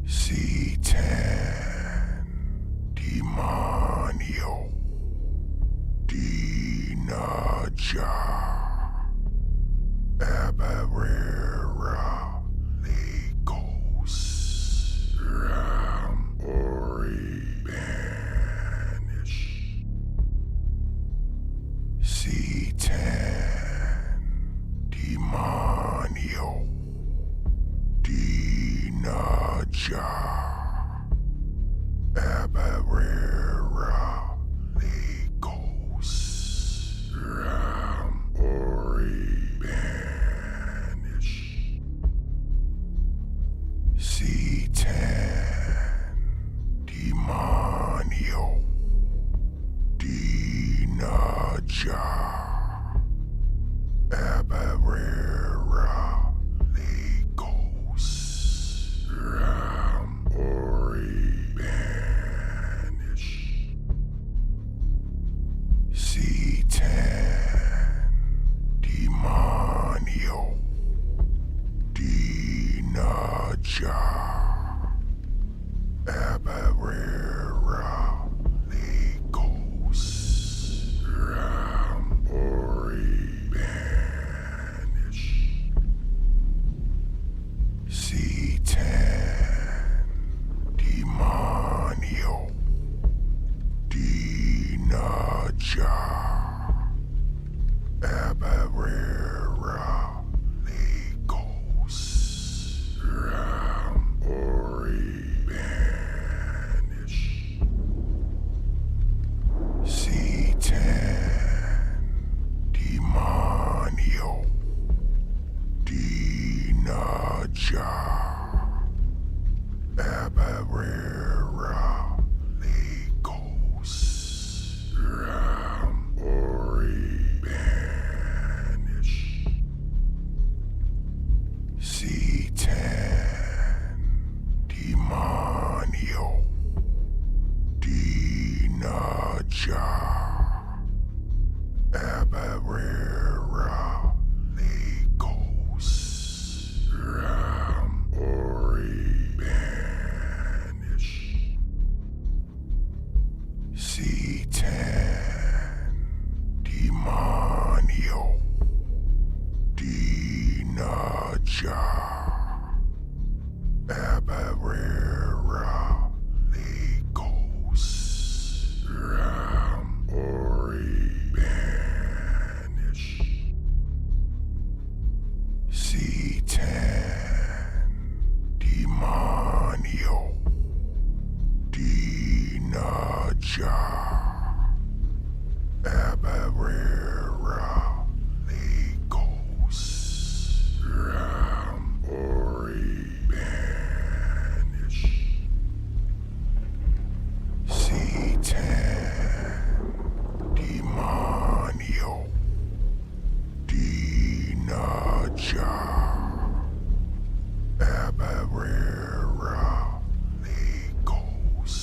C10 Demonio Dinaja Abarera Legos Ram Ori Banish C10 Demonio Dinaja Abarera Legos Ram Ori Banish C10 Demonio Dinaja Abarera Legos Ram Ori Banish C10 Demonio Dinaja Abarera Legos Ram Ori Banish C10 Demonio Dinaja Abarera Legos Ram Ori Banish C10 Demonio Dinaja Abarera Legos Ram Ori Banish C10 Demonio Dinaja Abarera Legos Ram Ori Banish C10 Demonio Dinaja Abarera Legos Ram Ori Banish C10 Demonio Dinaja Abarera Legos Ram Ori Banish C10 Demonio Dinaja Abarera Legos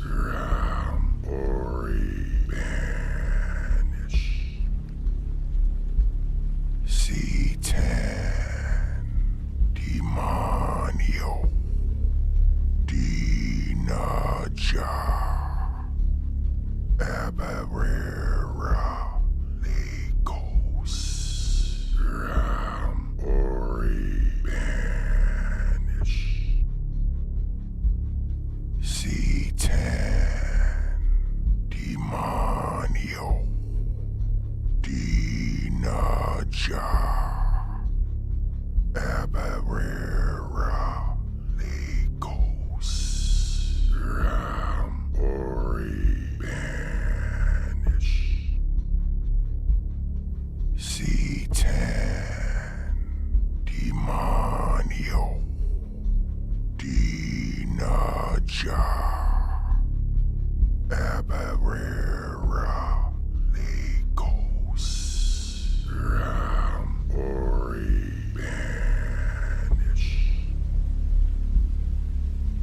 Ram Ori Banish C10 Demonio Dinaja Abarera Legos Ram Ori Banish C10 Demonio Dinaja Abarera Legos Ram Ori Banish C10 Demonio Dinaja Abarera Legos Ram Ori Banish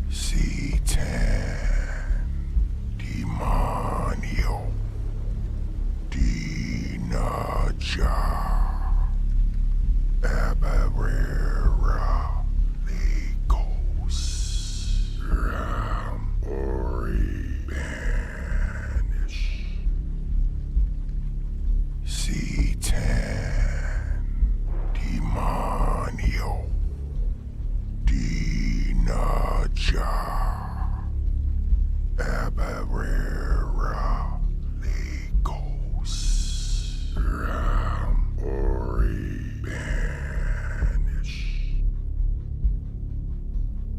C10 Demonio Dinaja Abarera Legos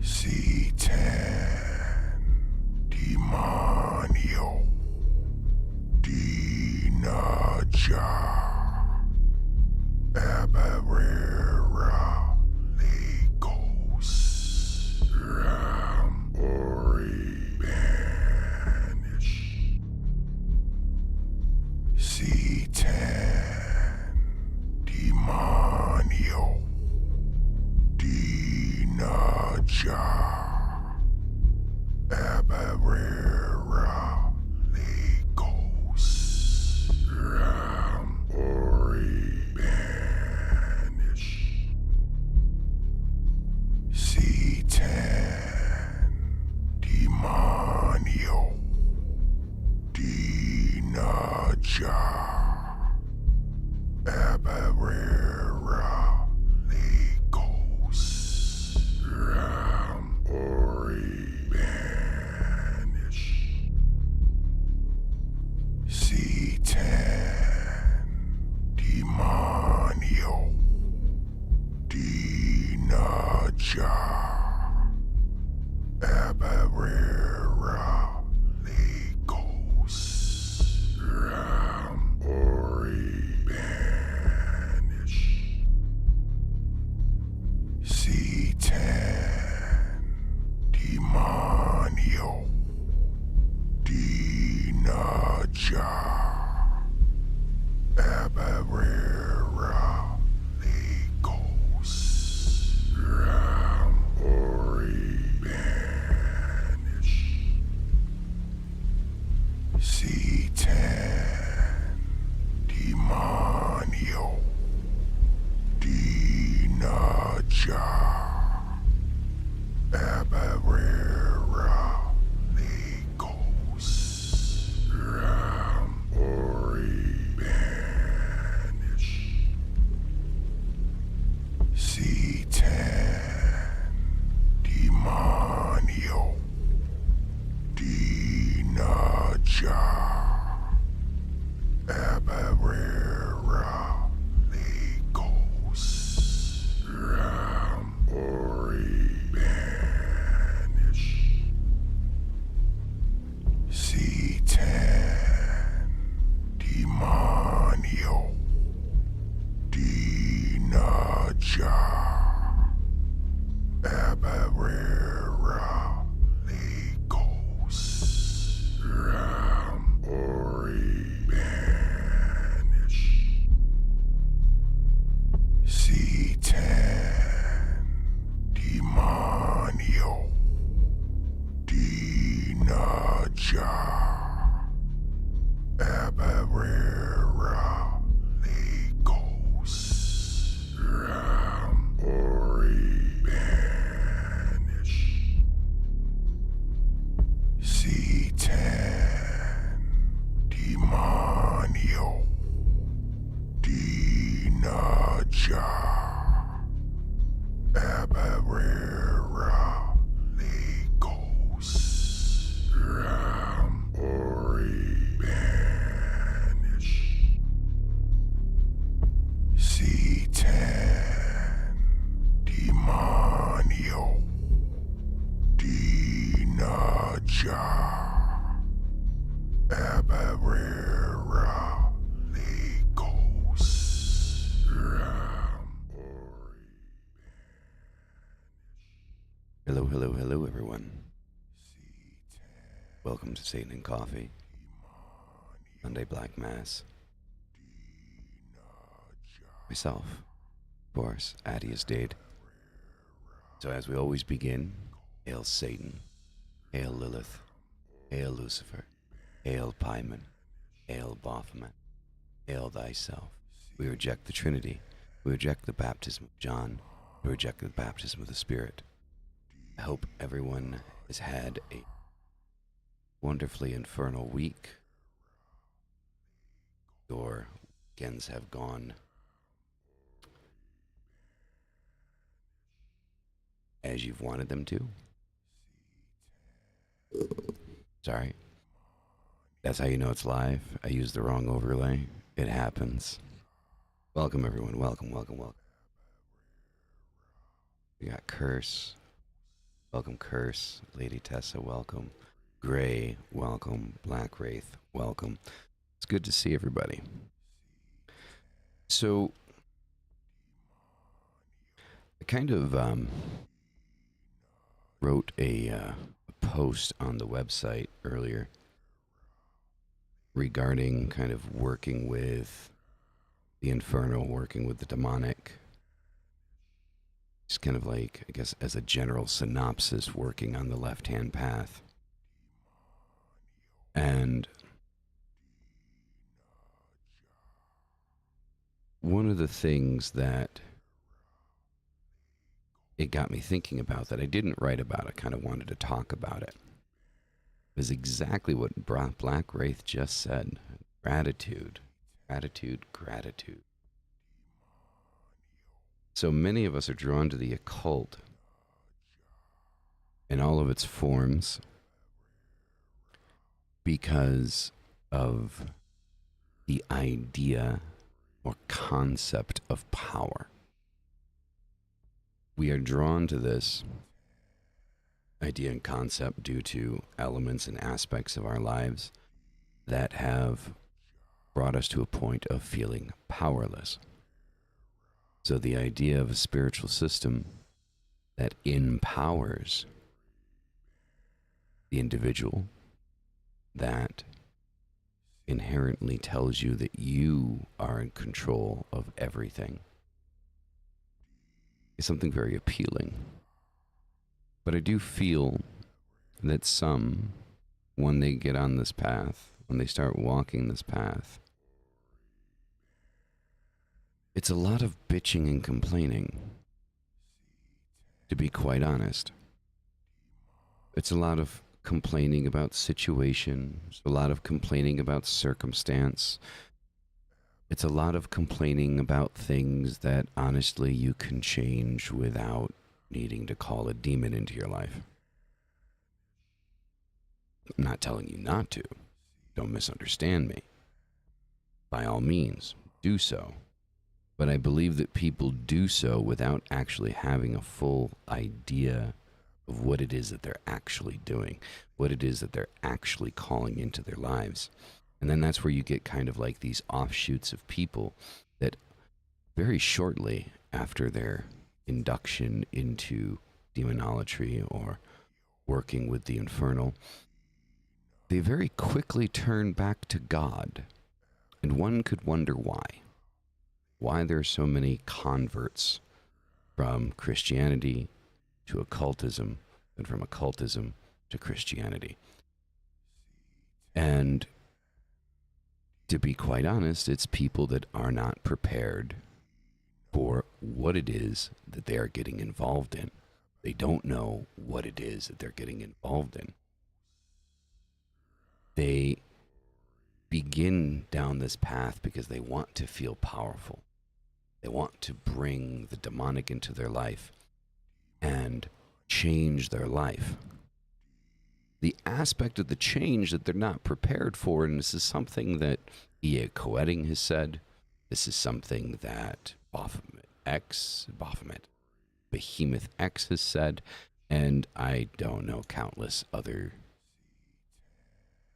C10 Demonio Dinaja Abarera Lagos Ramori Banish C10 Demonio Dinaja Abarera Lagos Ramori Banish C10 Demonio Dinaja Abarera Lagos Ramori Banish C10 Demonio Dinaja Abarera Lagos Ramori Banish C10 Demonio Dinaja Abarera Lagos Ramori Banish C10 Demonio Dinaja Abarera Lagos Ramori Banish C10 Demonio Dinaja Abarera Lagos Ramori Banish C10 Demonio Dinaja Abarera Lagos Ramori Banish C10 Demonio Dinaja Abarera Lagos Ramori Banish C10 Demonio Dinaja Abarera Lagos Ramori Banish C10 Demonio Dinaja Abarera Lagos Ramori Hello, hello, hello, everyone. Welcome to Satan and Coffee, Sunday Black Mass. Myself, of course, Addy is dead. So as we always begin, hail Satan, hail Lilith, hail Lucifer, hail Pyman, hail Baphomet, hail thyself. We reject the Trinity. We reject the baptism of John. We reject the baptism of the Spirit. I hope everyone has had a wonderfully infernal week. Your weekends have gone as you've wanted them to. Sorry. That's how you know it's live. I used the wrong overlay. It happens. Welcome, everyone. Welcome, welcome, welcome. We got Curse. Welcome, Curse. Lady Tessa, welcome. Gray, welcome. Black Wraith, welcome. It's good to see everybody. So, I kind of wrote a post on the website earlier regarding kind of working with the infernal, working with the demonic. Just kind of like, I guess, as a general synopsis, working on the left-hand path. And one of the things that it got me thinking about that I didn't write about, I kind of wanted to talk about it, is exactly what Black Wraith just said. Gratitude, gratitude, gratitude. So many of us are drawn to the occult in all of its forms because of the idea or concept of power. We are drawn to this idea and concept due to elements and aspects of our lives that have brought us to a point of feeling powerless. So the idea of a spiritual system that empowers the individual, that inherently tells you that you are in control of everything, is something very appealing. But I do feel that some, when they get on this path, when they start walking this path, it's a lot of bitching and complaining, to be quite honest. It's a lot of complaining about situations, a lot of complaining about circumstance. It's a lot of complaining about things that honestly you can change without needing to call a demon into your life. I'm not telling you not to. Don't misunderstand me. By all means, do so. But I believe that people do so without actually having a full idea of what it is that they're actually doing, what it is that they're actually calling into their lives. And then that's where you get kind of like these offshoots of people that very shortly after their induction into demonolatry or working with the infernal, they very quickly turn back to God. And one could wonder why. Why there are so many converts from Christianity to occultism, and from occultism to Christianity. And to be quite honest, it's people that are not prepared for what it is that they are getting involved in. They don't know what it is that they're getting involved in. They begin down this path because they want to feel powerful. They want to bring the demonic into their life and change their life. The aspect of the change that they're not prepared for, and this is something that E.A. Coetting has said, this is something that Behemoth-X has said, and I don't know, countless other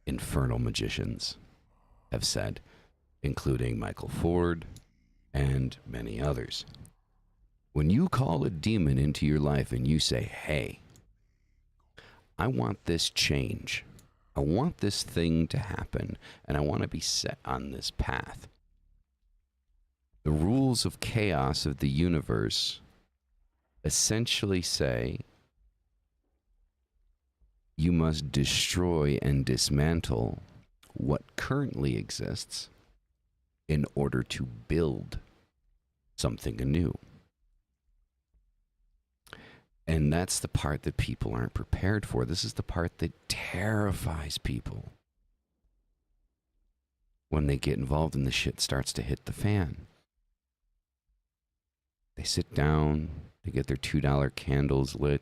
infernal magicians have said, including Michael Ford and many others. When you call a demon into your life and you say, hey, I want this change, I want this thing to happen, and I want to be set on this path. The rules of chaos of the universe essentially say you must destroy and dismantle what currently exists in order to build something anew. And that's the part that people aren't prepared for. This is the part that terrifies people. When they get involved and the shit starts to hit the fan. They sit down, they get their $2 candles lit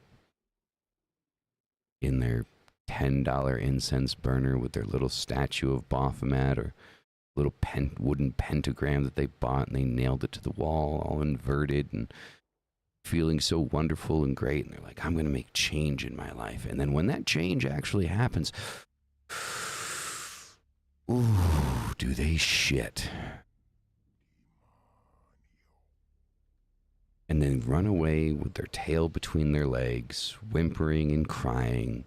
in their $10 incense burner with their little statue of Baphomet or little wooden pentagram that they bought, and they nailed it to the wall all inverted and feeling so wonderful and great, and they're like, I'm going to make change in my life. And then when that change actually happens, ooh, do they shit. And then run away with their tail between their legs, whimpering and crying,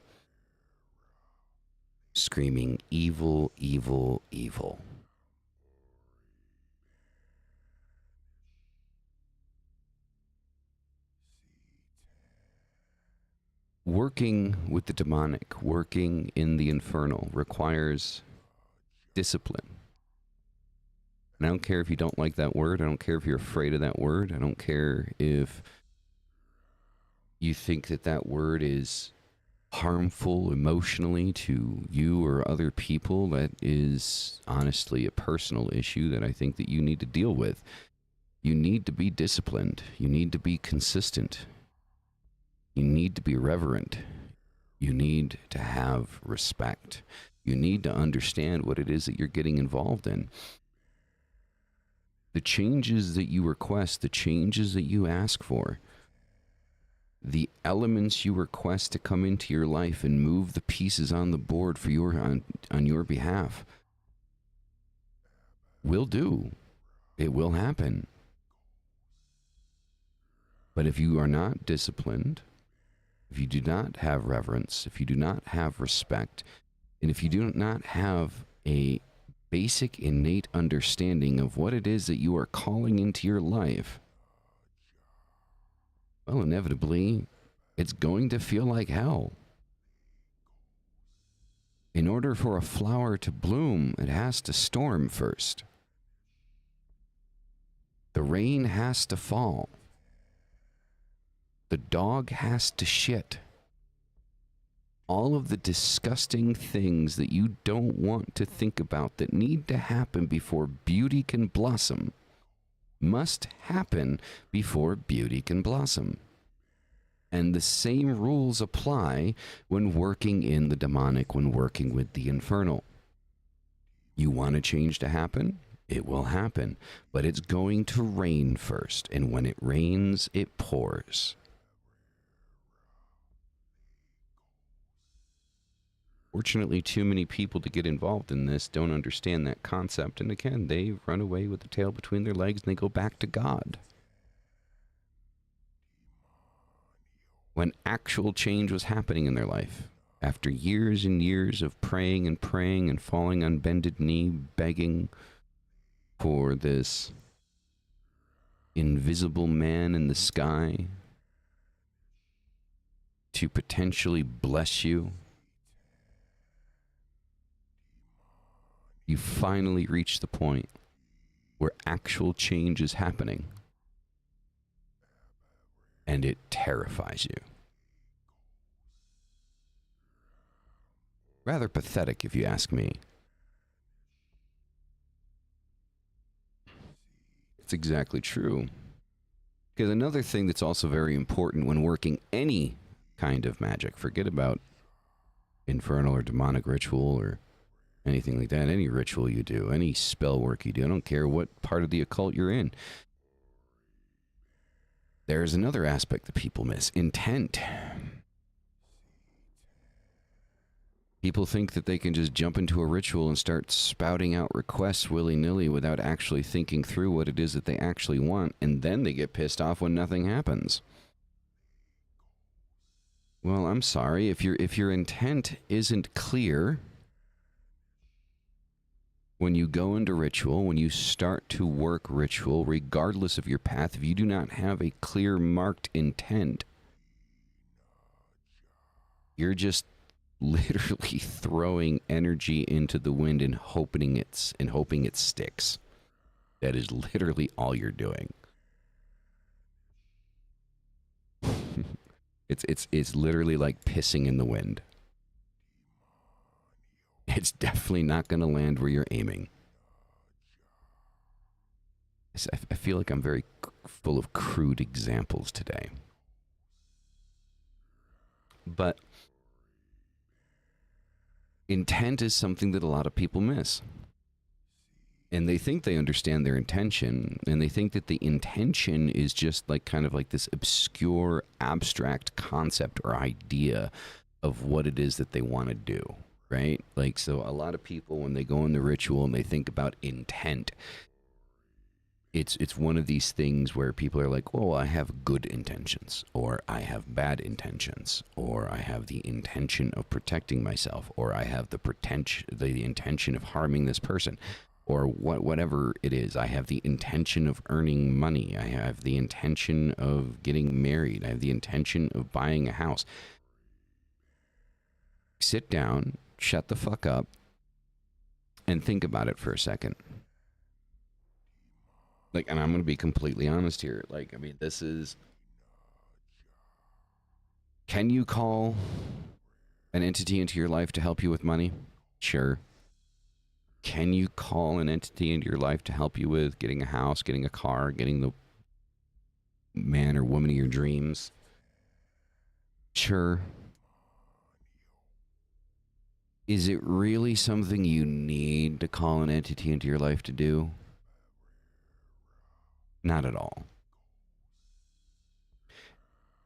screaming, evil, evil, evil. Working with the demonic, working in the infernal, requires discipline. And I don't care if you don't like that word. I don't care if you're afraid of that word. I don't care if you think that that word is harmful emotionally to you or other people. That is honestly a personal issue that I think that you need to deal with. You need to be disciplined. You need to be consistent. You need to be reverent. You need to have respect. You need to understand what it is that you're getting involved in. The changes that you request, the changes that you ask for, the elements you request to come into your life and move the pieces on the board for on your behalf will do. It will happen. But if you are not disciplined, if you do not have reverence, if you do not have respect, and if you do not have a basic innate understanding of what it is that you are calling into your life, well, inevitably, it's going to feel like hell. In order for a flower to bloom, it has to storm first. The rain has to fall. The dog has to shit. All of the disgusting things that you don't want to think about that need to happen before beauty can blossom must happen before beauty can blossom. And the same rules apply when working in the demonic, when working with the infernal. You want a change to happen? It will happen. But it's going to rain first. And when it rains, it pours. Fortunately, too many people to get involved in this don't understand that concept. And again, they run away with the tail between their legs and they go back to God. When actual change was happening in their life, after years and years of praying and falling on bended knee, begging for this invisible man in the sky to potentially bless you, you finally reach the point where actual change is happening. And it terrifies you. Rather pathetic, if you ask me. It's exactly true. Because another thing that's also very important when working any kind of magic, forget about infernal or demonic ritual or anything like that, any ritual you do, any spell work you do, I don't care what part of the occult you're in. There's another aspect that people miss: intent. People think that they can just jump into a ritual and start spouting out requests willy-nilly without actually thinking through what it is that they actually want, and then they get pissed off when nothing happens. Well, I'm sorry, if your intent isn't clear when you go into ritual, when you start to work ritual, regardless of your path, if you do not have a clear marked intent, you're just literally throwing energy into the wind and hoping it sticks. That is literally all you're doing. It's literally like pissing in the wind. It's definitely not going to land where you're aiming. I feel like I'm very full of crude examples today. But intent is something that a lot of people miss. And they think they understand their intention, and they think that the intention is just like kind of like this obscure, abstract concept or idea of what it is that they want to do, right? Like, so a lot of people, when they go in the ritual and they think about intent, it's one of these things where people are like, well, I have good intentions, or I have bad intentions, or I have the intention of protecting myself, or I have the intention of harming this person, or whatever it is. I have the intention of earning money. I have the intention of getting married. I have the intention of buying a house. Sit down, shut the fuck up, and think about it for a second. Like, and I'm going to be completely honest here. Like, I mean, this is... Can you call an entity into your life to help you with money? Sure. Can you call an entity into your life to help you with getting a house, getting a car, getting the man or woman of your dreams? Sure. Is it really something you need to call an entity into your life to do? Not at all.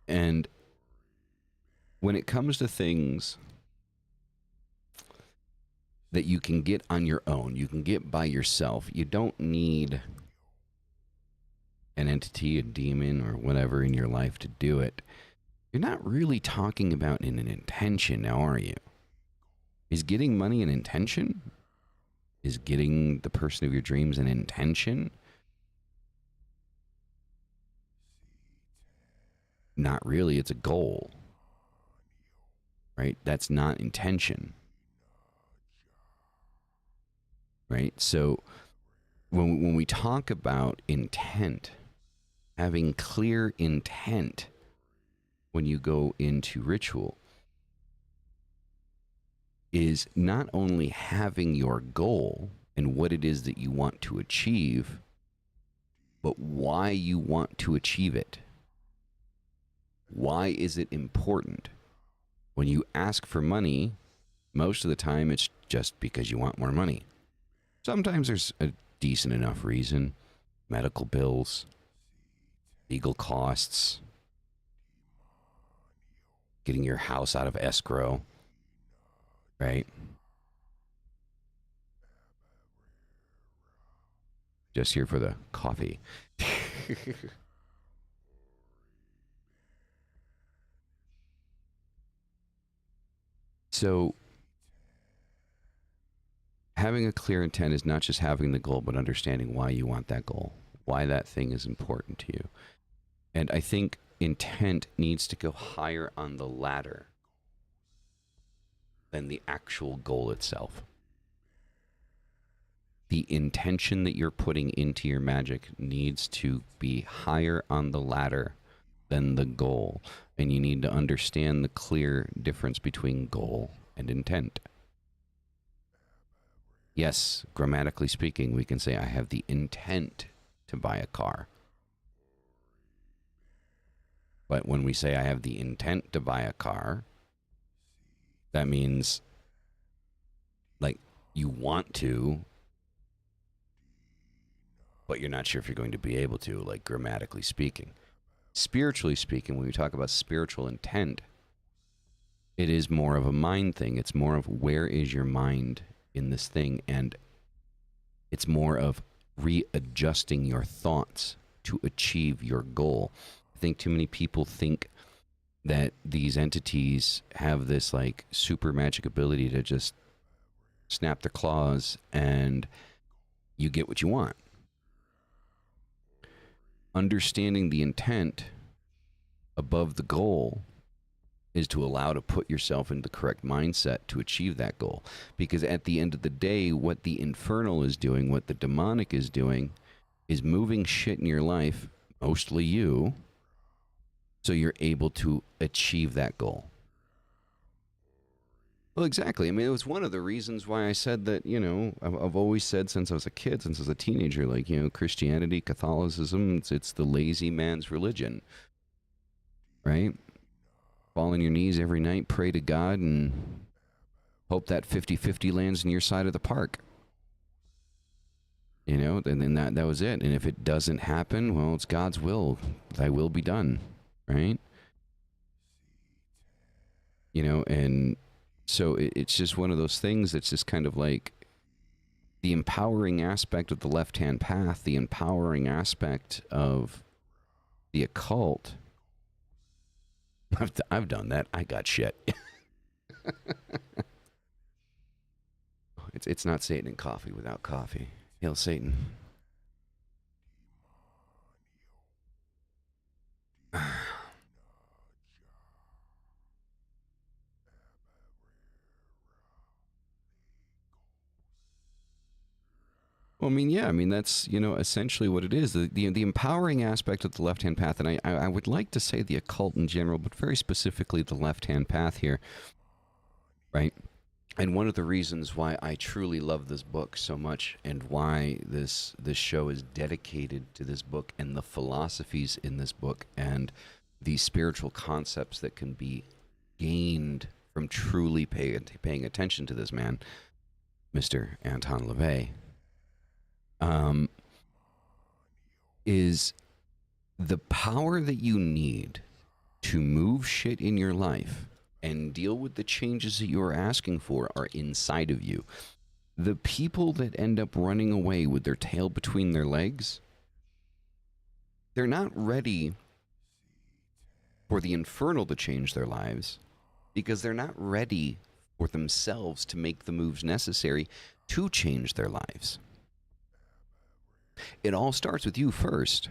And when it comes to things that you can get on your own, you can get by yourself, you don't need an entity, a demon, or whatever in your life to do it. You're not really talking about an intention now, are you? Is getting money an intention? Is getting the person of your dreams an intention? Not really. It's a goal, right? That's not intention, right? So when we talk about intent, having clear intent when you go into ritual is not only having your goal and what it is that you want to achieve, but why you want to achieve it. Why is it important? When you ask for money, most of the time it's just because you want more money. Sometimes there's a decent enough reason. Medical bills, legal costs, getting your house out of escrow, right? Just here for the coffee. So having a clear intent is not just having the goal, but understanding why you want that goal, why that thing is important to you. And I think intent needs to go higher on the ladder than the actual goal itself. The intention that you're putting into your magic needs to be higher on the ladder than the goal. And you need to understand the clear difference between goal and intent. Yes, grammatically speaking, we can say I have the intent to buy a car. But when we say I have the intent to buy a car, that means like you want to, but you're not sure if you're going to be able to, like grammatically speaking. Spiritually speaking, when we talk about spiritual intent, it is more of a mind thing. It's more of where is your mind in this thing, and it's more of readjusting your thoughts to achieve your goal. I think too many people think that these entities have this like super magic ability to just snap their claws and you get what you want. Understanding the intent above the goal is to allow to put yourself in the correct mindset to achieve that goal. Because at the end of the day, what the infernal is doing, what the demonic is doing, is moving shit in your life, mostly you, so you're able to achieve that goal. Well, exactly. I mean, it was one of the reasons why I said that, you know, I've always said since I was a kid, since I was a teenager, like, you know, Christianity, Catholicism, it's the lazy man's religion, right? Fall on your knees every night, pray to God, and hope that 50-50 lands in your side of the park. You know, and then that was it. And if it doesn't happen, well, it's God's will. Thy will be done, right? You know, and so it's just one of those things that's just kind of like the empowering aspect of the left-hand path, the empowering aspect of the occult. I've done that. I got shit. It's not Satan and coffee without coffee. Hail Satan. Well, I mean, yeah, I mean that's essentially what it is. The empowering aspect of the left hand path, and I would like to say the occult in general, but very specifically the left hand path here, right? And one of the reasons why I truly love this book so much, and why this show is dedicated to this book and the philosophies in this book and the spiritual concepts that can be gained from truly paying attention to this man, Mr. Anton LaVey, um, is the power that you need to move shit in your life and deal with the changes that you are asking for are inside of you. The people that end up running away with their tail between their legs, they're not ready for the infernal to change their lives because they're not ready for themselves to make the moves necessary to change their lives. It all starts with you first.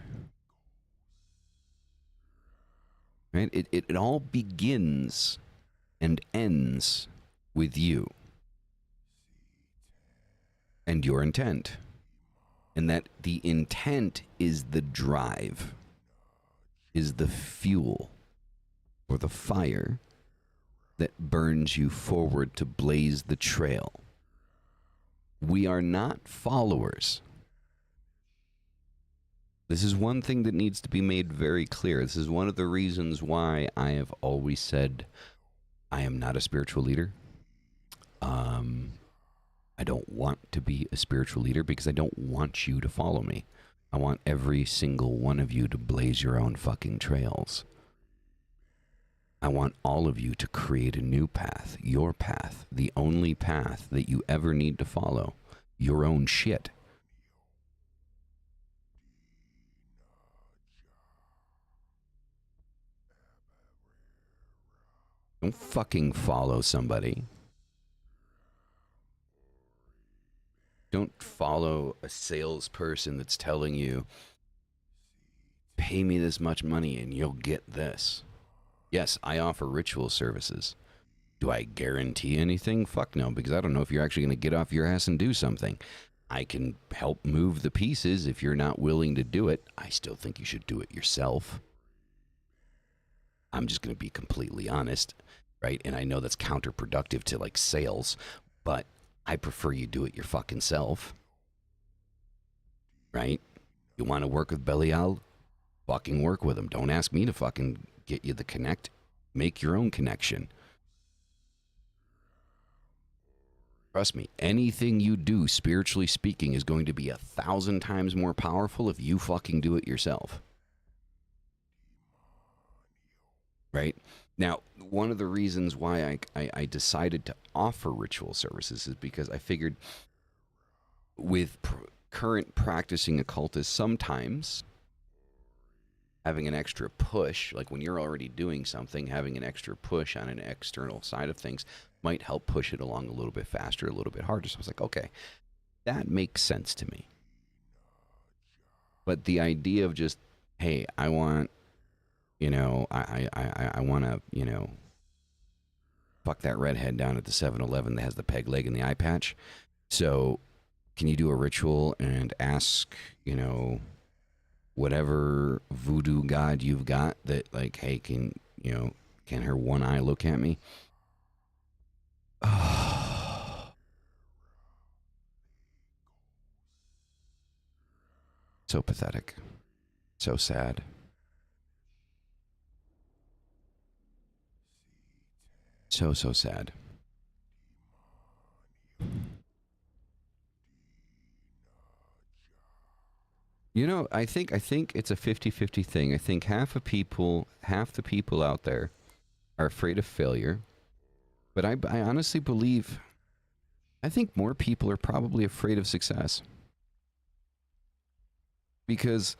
Right? It all begins and ends with you and your intent. And that the intent is the drive, is the fuel or the fire that burns you forward to blaze the trail. We are not followers. This is one thing that needs to be made very clear. This is one of the reasons why I have always said I am not a spiritual leader. I don't want to be a spiritual leader because I don't want you to follow me. I want every single one of you to blaze your own fucking trails. I want all of you to create a new path, your path, the only path that you ever need to follow, your own shit. Don't fucking follow somebody. Don't follow a salesperson that's telling you, pay me this much money and you'll get this. Yes, I offer ritual services. Do I guarantee anything? Fuck no, because I don't know if you're actually going to get off your ass and do something. I can help move the pieces if you're not willing to do it. I still think you should do it yourself. I'm just going to be completely honest, right? And I know that's counterproductive to like sales, but I prefer you do it your fucking self, right? You want to work with Belial? Fucking work with him. Don't ask me to fucking get you the connect. Make your own connection. Trust me, anything you do, spiritually speaking, is going to be 1,000 times more powerful if you fucking do it yourself. Right? Now, one of the reasons why I decided to offer ritual services is because I figured with current practicing occultists, sometimes having an extra push, like when you're already doing something, having an extra push on an external side of things might help push it along a little bit faster, a little bit harder. So I was like, okay, that makes sense to me. But the idea of just, hey, I want, I want to, fuck that redhead down at the 7-Eleven that has the peg leg and the eye patch. So can you do a ritual and ask, whatever voodoo god you've got that, like, hey, can her one eye look at me? So pathetic. So sad. So sad. You know, I think it's a 50-50 thing. I think half the people out there are afraid of failure, but I honestly believe I think more people are probably afraid of success because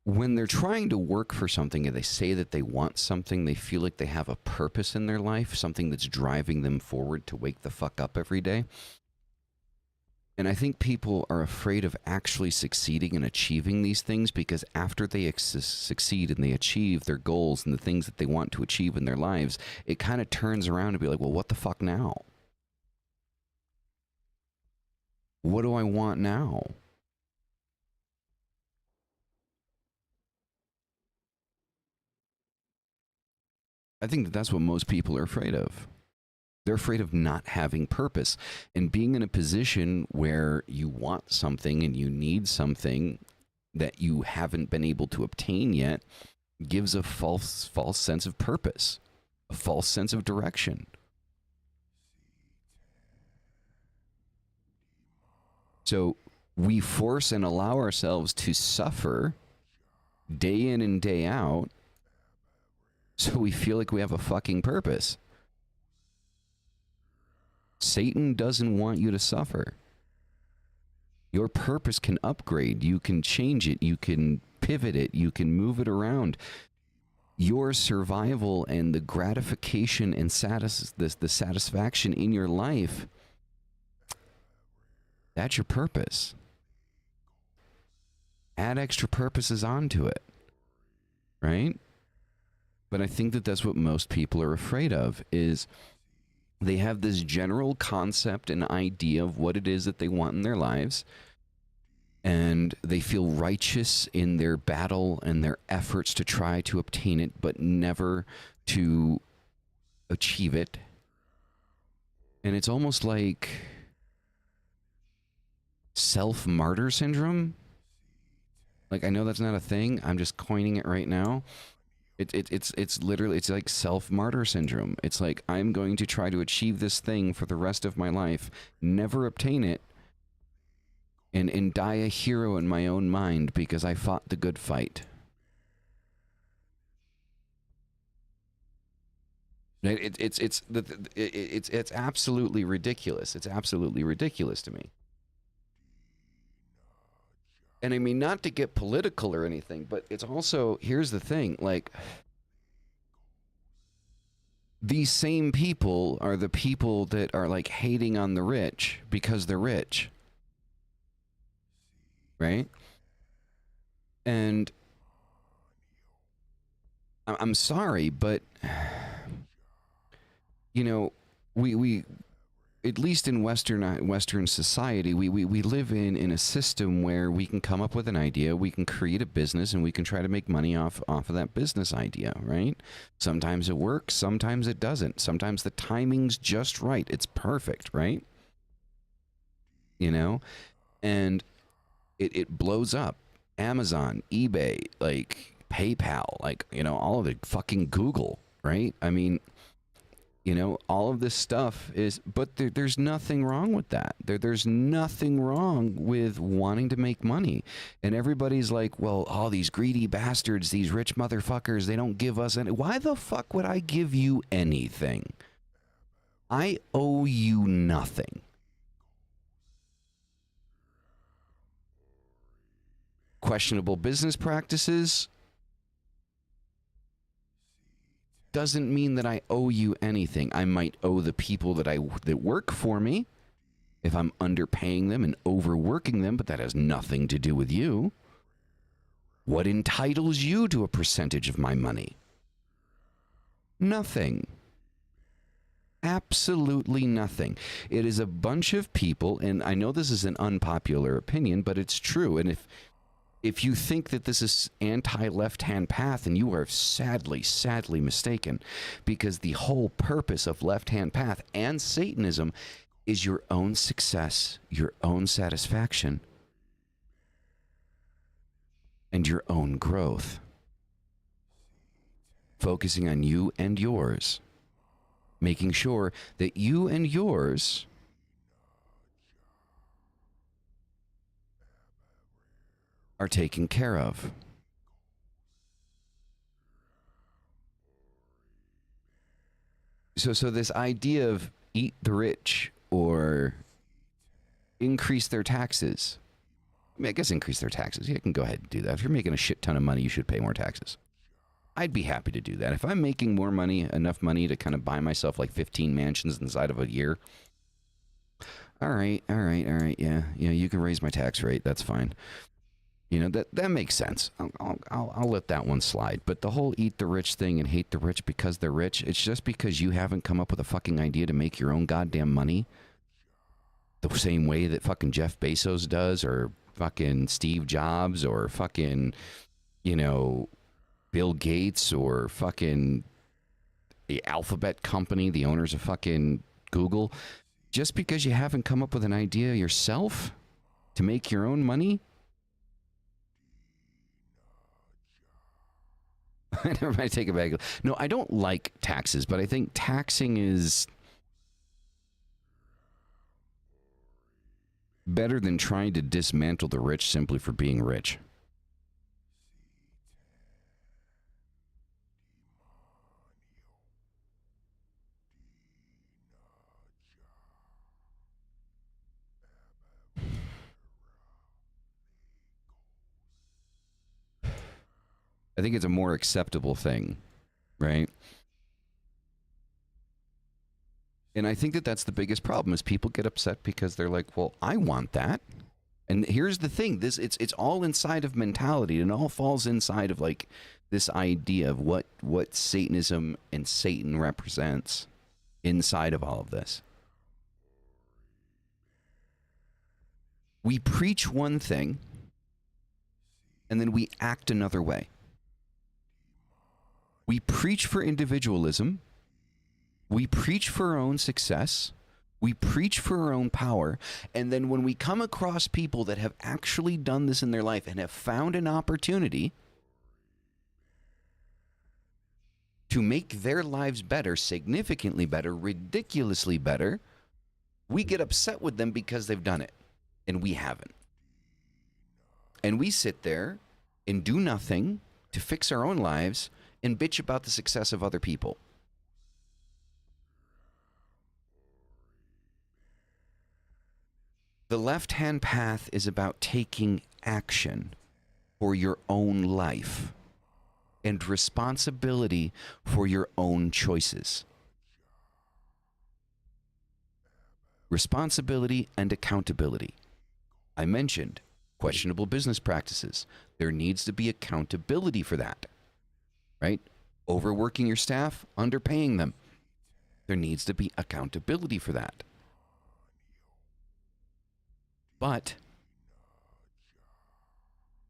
when they're trying to work for something and they say that they want something, they feel like they have a purpose in their life, something that's driving them forward to wake the fuck up every day. And I think people are afraid of actually succeeding and achieving these things because after they succeed and they achieve their goals and the things that they want to achieve in their lives, it kind of turns around and be like, well, what the fuck now? What do I want now? I think that that's what most people are afraid of. They're afraid of not having purpose and being in a position where you want something and you need something that you haven't been able to obtain yet gives a false sense of purpose, a false sense of direction. So we force and allow ourselves to suffer day in and day out so we feel like we have a fucking purpose. Satan doesn't want you to suffer. Your purpose can upgrade. You can change it. You can pivot it. You can move it around. Your survival and the gratification and the satisfaction in your life, that's your purpose. Add extra purposes onto it, right? But I think that that's what most people are afraid of is they have this general concept and idea of what it is that they want in their lives, and they feel righteous in their battle and their efforts to try to obtain it, but never to achieve it. And it's almost like self-martyr syndrome. Like, I know that's not a thing. I'm just coining it right now. It's literally, it's like self-martyr syndrome. It's like, I'm going to try to achieve this thing for the rest of my life, never obtain it, and die a hero in my own mind because I fought the good fight. It's absolutely ridiculous. It's absolutely ridiculous to me. And I mean, not to get political or anything, but it's also, here's the thing, like, these same people are the people that are like hating on the rich because they're rich, right? And I'm sorry, but you know, we at least in Western society, we live in a system where we can come up with an idea, we can create a business, and we can try to make money off of that business idea, right? Sometimes it works, sometimes it doesn't. Sometimes the timing's just right. It's perfect, right? You know? And it blows up. Amazon, eBay, like PayPal, like, you know, all of it, fucking Google, right? I mean, you know, all of this stuff is, but there's nothing wrong with that. There's nothing wrong with wanting to make money. And everybody's like, well, all these greedy bastards, these rich motherfuckers, they don't give us any. Why the fuck would I give you anything? I owe you nothing. Questionable business practices doesn't mean that I owe you anything. I might owe the people that work for me if I'm underpaying them and overworking them, but that has nothing to do with you. What entitles you to a percentage of my money? Nothing. Absolutely nothing. It is a bunch of people, and I know this is an unpopular opinion, but it's true. And if you think that this is anti-left-hand path, and you are sadly mistaken, because the whole purpose of left-hand path and Satanism is your own success, your own satisfaction, and your own growth. Focusing on you and yours. Making sure that you and yours are taken care of. So this idea of eat the rich or increase their taxes. I mean, I guess increase their taxes. You can go ahead and do that. If you're making a shit ton of money, you should pay more taxes. I'd be happy to do that. If I'm making more money, enough money to kind of buy myself like 15 mansions inside of a year. All right. Yeah, you can raise my tax rate. That's fine. That makes sense. I'll let that one slide. But the whole eat the rich thing and hate the rich because they're rich, it's just because you haven't come up with a fucking idea to make your own goddamn money the same way that fucking Jeff Bezos does, or fucking Steve Jobs, or fucking, Bill Gates, or fucking the Alphabet company, the owners of fucking Google. Just because you haven't come up with an idea yourself to make your own money. Never mind, take it back. No, I don't like taxes, but I think taxing is better than trying to dismantle the rich simply for being rich. I think it's a more acceptable thing, right? And I think that that's the biggest problem is people get upset because they're like, well, I want that. And here's the thing, it's all inside of mentality, and it all falls inside of like this idea of what Satanism and Satan represents inside of all of this. We preach one thing and then we act another way. We preach for individualism. We preach for our own success. We preach for our own power. And then when we come across people that have actually done this in their life and have found an opportunity to make their lives better, significantly better, ridiculously better, we get upset with them because they've done it and we haven't. And we sit there and do nothing to fix our own lives and bitch about the success of other people. The left-hand path is about taking action for your own life and responsibility for your own choices. Responsibility and accountability. I mentioned questionable business practices. There needs to be accountability for that, right? Overworking your staff, underpaying them. There needs to be accountability for that. But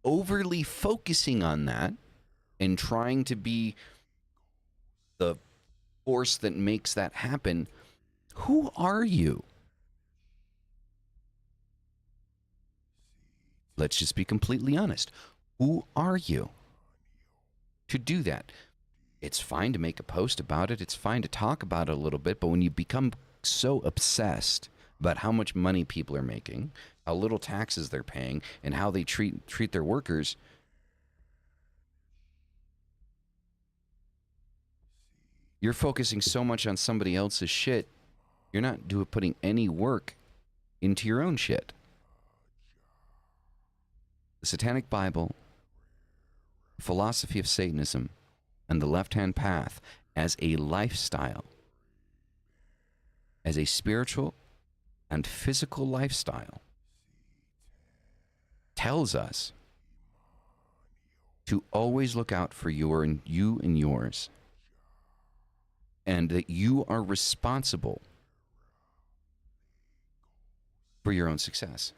overly focusing on that and trying to be the force that makes that happen, who are you? Let's just be completely honest. Who are you to do that? It's fine to make a post about it. It's fine to talk about it a little bit. But when you become so obsessed about how much money people are making, how little taxes they're paying, and how they treat their workers, you're focusing so much on somebody else's shit, you're not putting any work into your own shit. The Satanic Bible, philosophy of Satanism, and the left-hand path as a lifestyle, as a spiritual and physical lifestyle, tells us to always look out for you and yours, and that you are responsible for your own success.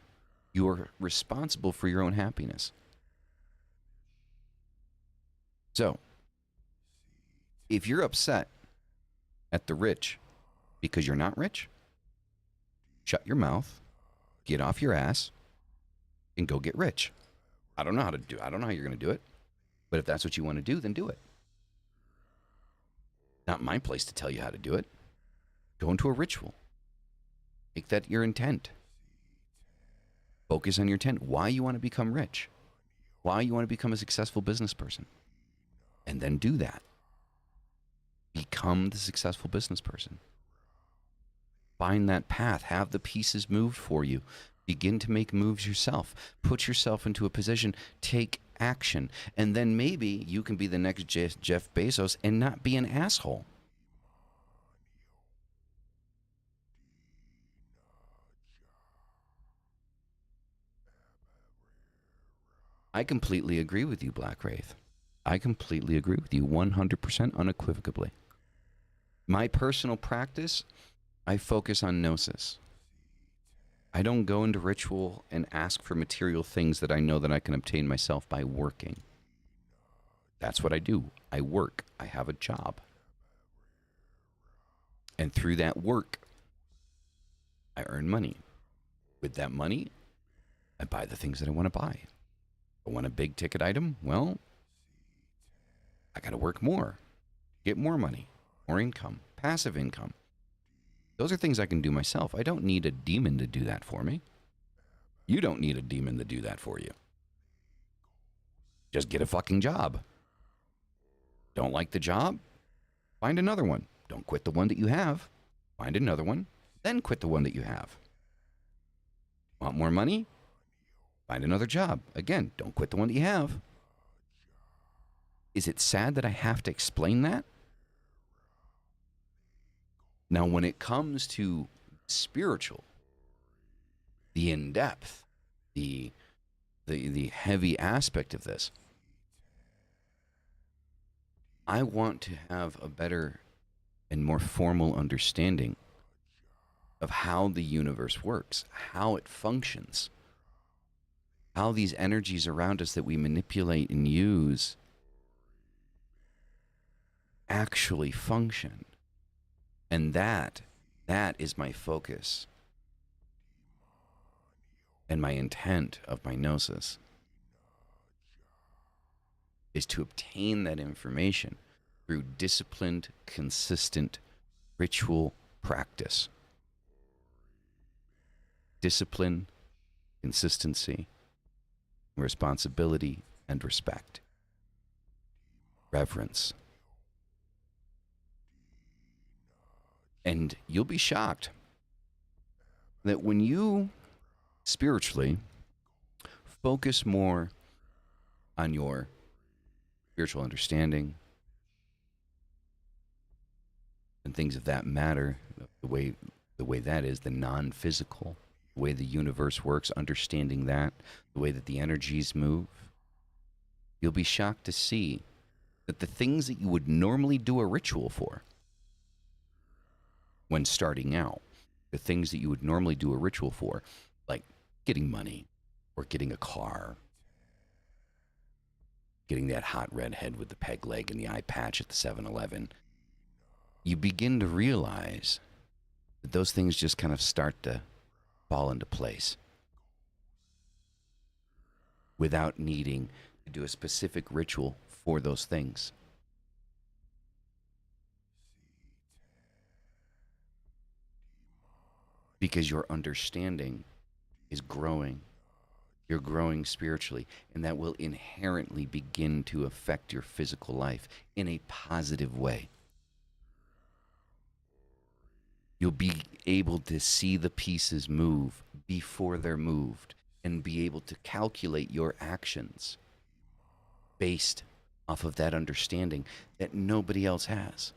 You are responsible for your own happiness. So, if you're upset at the rich because you're not rich, shut your mouth, get off your ass, and go get rich. I don't know how you're going to do it, but if that's what you want to do, then do it. Not my place to tell you how to do it. Go into a ritual. Make that your intent. Focus on your intent. Why you want to become rich. why you want to become a successful business person. And then do that. Become the successful business person. Find that path. Have the pieces moved for you. Begin to make moves yourself. Put yourself into a position. Take action. And then maybe you can be the next Jeff Bezos and not be an asshole. I completely agree with you, Black Wraith. I completely agree with you 100% unequivocally. My personal practice, I focus on gnosis. I don't go into ritual and ask for material things that I know that I can obtain myself by working. That's what I do. I work. I have a job. And through that work, I earn money. With that money, I buy the things that I want to buy. I want a big ticket item. Well, I got to work more, get more money, more income, passive income. Those are things I can do myself. I don't need a demon to do that for me. You don't need a demon to do that for you. Just get a fucking job. Don't like the job? Find another one. Don't quit the one that you have. Find another one, then quit the one that you have. Want more money? Find another job. Again, don't quit the one that you have. Is it sad that I have to explain that? Now, when it comes to spiritual, the in-depth, the heavy aspect of this, I want to have a better and more formal understanding of how the universe works, how it functions, how these energies around us that we manipulate and use actually function. And that is my focus and my intent of my gnosis, is to obtain that information through disciplined, consistent ritual practice. Discipline, consistency, responsibility, and respect. Reverence. And you'll be shocked that when you spiritually focus more on your spiritual understanding and things of that matter, the way that is, the non-physical, the way the universe works, understanding that, the way that the energies move, you'll be shocked to see that the things that you would normally do a ritual for when starting out, the things that you would normally do a ritual for, like getting money or getting a car, getting that hot redhead with the peg leg and the eye patch at the 7-Eleven, you begin to realize that those things just kind of start to fall into place without needing to do a specific ritual for those things. Because your understanding is growing. You're growing spiritually, and that will inherently begin to affect your physical life in a positive way. You'll be able to see the pieces move before they're moved and be able to calculate your actions based off of that understanding that nobody else has.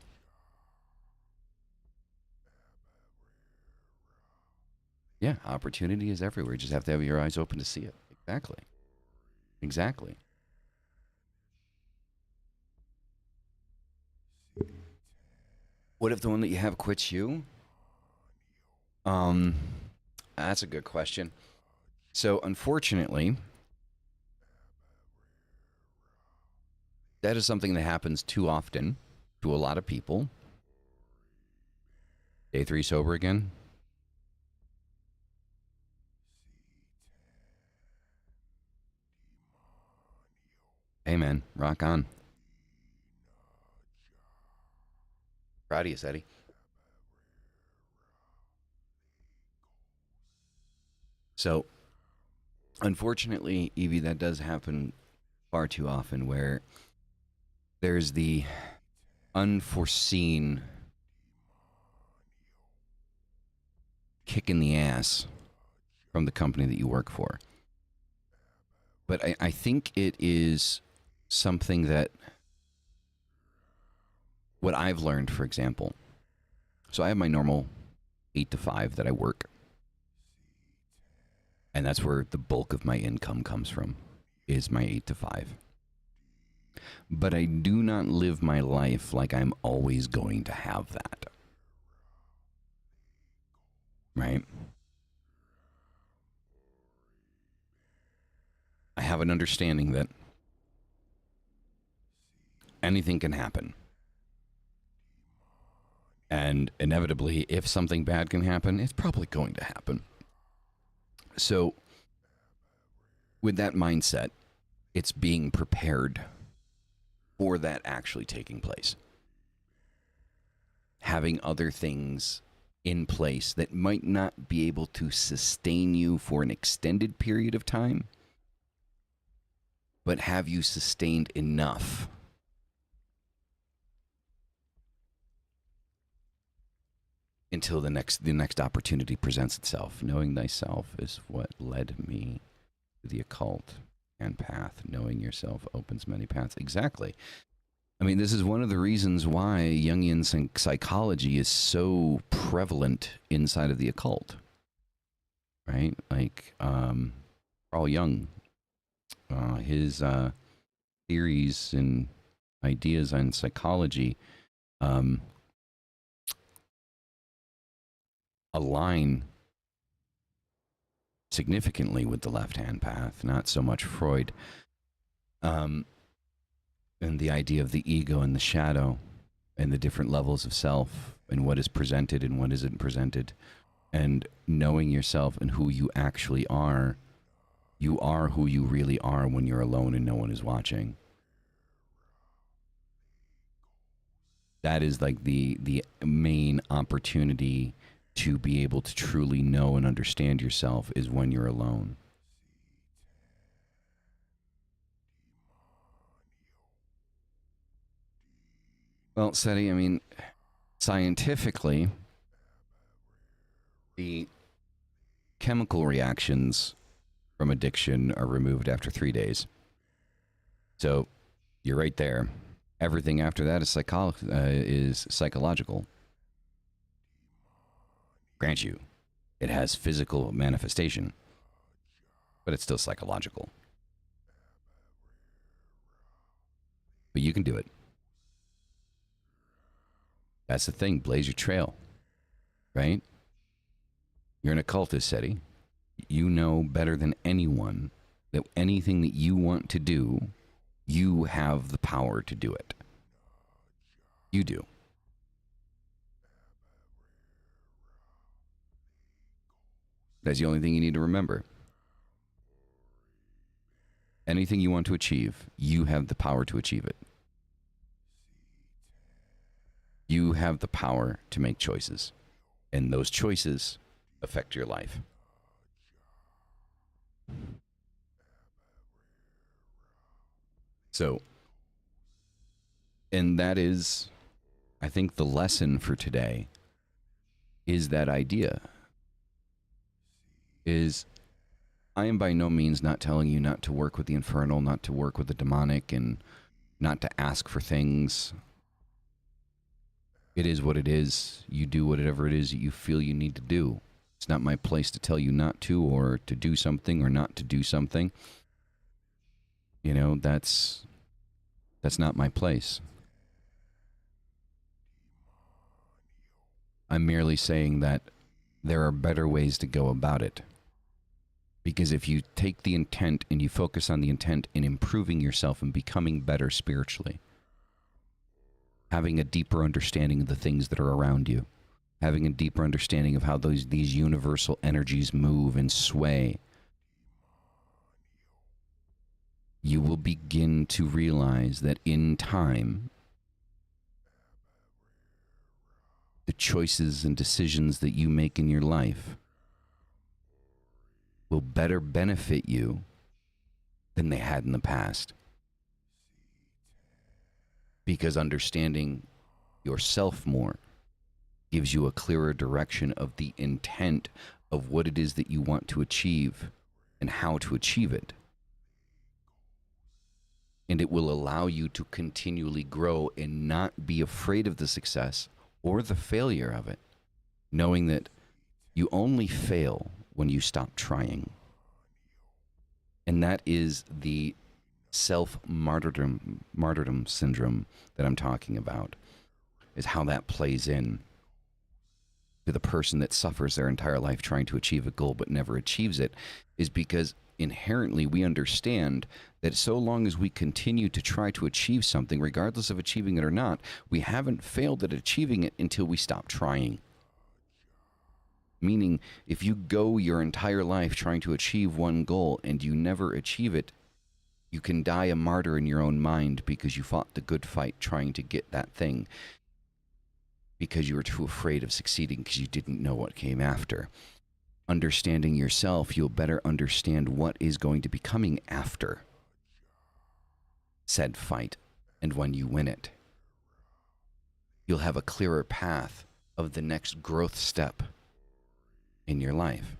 Yeah, opportunity is everywhere. You just have to have your eyes open to see it. Exactly. Exactly. What if the one that you have quits you? That's a good question. So, unfortunately, that is something that happens too often to a lot of people. Day 3 sober again? Hey, man, rock on. Proud of you, Seti. So, unfortunately, Evie, that does happen far too often where there's the unforeseen kick in the ass from the company that you work for. But I think it is something that what I've learned, for example. So I have my normal 8 to 5 that I work. And that's where the bulk of my income comes from, is my 8 to 5. But I do not live my life like I'm always going to have that. Right? I have an understanding that anything can happen. And inevitably, if something bad can happen, it's probably going to happen. So, with that mindset, it's being prepared for that actually taking place. Having other things in place that might not be able to sustain you for an extended period of time, but have you sustained enough until the next opportunity presents itself. Knowing thyself is what led me to the occult and path. Knowing yourself opens many paths. Exactly. I mean, this is one of the reasons why Jungian psychology is so prevalent inside of the occult, right? Like Carl Jung, his theories and ideas on psychology align significantly with the left-hand path, not so much Freud. And the idea of the ego and the shadow and the different levels of self and what is presented and what isn't presented, and knowing yourself and who you actually are. You are who you really are when you're alone and no one is watching. That is like the main opportunity to be able to truly know and understand yourself, is when you're alone. Well, Seti, I mean, scientifically, the chemical reactions from addiction are removed after 3 days. So you're right there. Everything after that is psychological. Grant you, it has physical manifestation, but it's still psychological. But you can do it. That's the thing. Blaze your trail, right? You're an occultist, Seti. You know better than anyone that anything that you want to do, you have the power to do it. You do. That's the only thing you need to remember. Anything you want to achieve, you have the power to achieve it. You have the power to make choices, and those choices affect your life. So, and that is, I think, the lesson for today is that idea is, I am by no means not telling you not to work with the infernal, not to work with the demonic, and not to ask for things. It is what it is. You do whatever it is that you feel you need to do. It's not my place to tell you not to, or to do something or not to do something. You know, that's not my place. I'm merely saying that there are better ways to go about it. Because if you take the intent and you focus on the intent in improving yourself and becoming better spiritually, having a deeper understanding of the things that are around you, having a deeper understanding of how these universal energies move and sway, you will begin to realize that in time, the choices and decisions that you make in your life will better benefit you than they had in the past. because understanding yourself more gives you a clearer direction of the intent of what it is that you want to achieve and how to achieve it. And it will allow you to continually grow and not be afraid of the success or the failure of it, knowing that you only fail when you stop trying. And that is the self-martyrdom syndrome that I'm talking about, is how that plays in to the person that suffers their entire life trying to achieve a goal but never achieves it, is because inherently we understand that so long as we continue to try to achieve something, regardless of achieving it or not, we haven't failed at achieving it until we stop trying. Meaning, if you go your entire life trying to achieve one goal and you never achieve it, you can die a martyr in your own mind because you fought the good fight trying to get that thing, because you were too afraid of succeeding because you didn't know what came after. Understanding yourself, you'll better understand what is going to be coming after said fight, and when you win it, you'll have a clearer path of the next growth step in your life.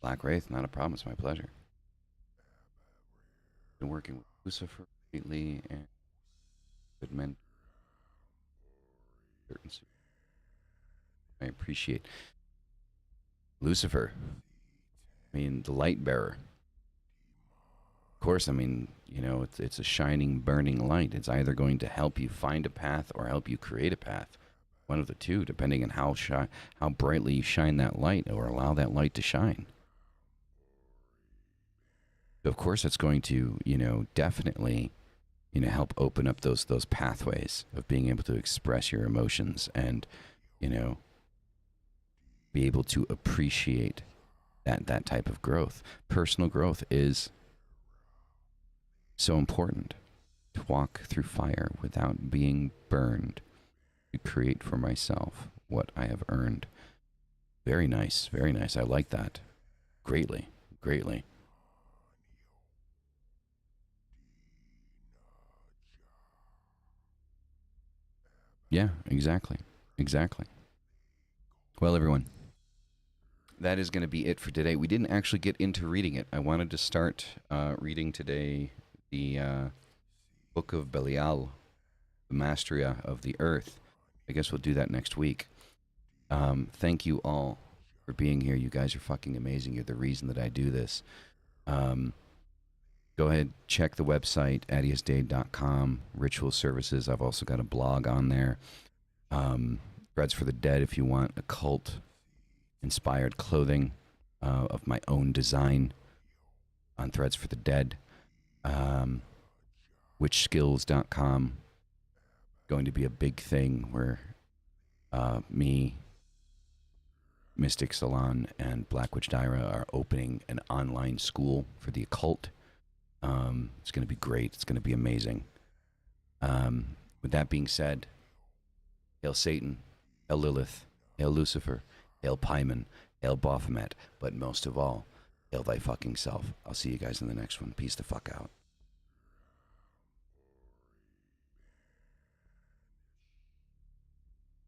Black Wraith, not a problem. It's my pleasure. Been working with Lucifer lately and good men. I appreciate Lucifer. I mean, the light bearer. Of course, I mean, you know, it's a shining, burning light. It's either going to help you find a path or help you create a path. One of the two, depending on how brightly you shine that light or allow that light to shine. Of course, it's going to, you know, definitely, you know, help open up those pathways of being able to express your emotions and, you know, be able to appreciate that type of growth. Personal growth is so important. To walk through fire without being burned, to create for myself what I have earned. Very nice, very nice. I like that greatly, greatly. Yeah, exactly. Exactly. Well, everyone, that is going to be it for today. We didn't actually get into reading it. I wanted to start reading today the Book of Belial, the Mastery of the Earth. I guess we'll do that next week. Thank you all for being here. You guys are fucking amazing. You're the reason that I do this. Go ahead, check the website, adiusdade.com, ritual services. I've also got a blog on there. Threads for the Dead if you want occult-inspired clothing of my own design on Threads for the Dead. Witchskills.com, going to be a big thing where me, Mystic Salon, and Black Witch Dyra are opening an online school for the occult. It's going to be great. It's going to be amazing. With that being said, hail Satan, hail Lilith, hail Lucifer, hail Paimon, hail Baphomet, but most of all, hail thy fucking self. I'll see you guys in the next one. Peace the fuck out.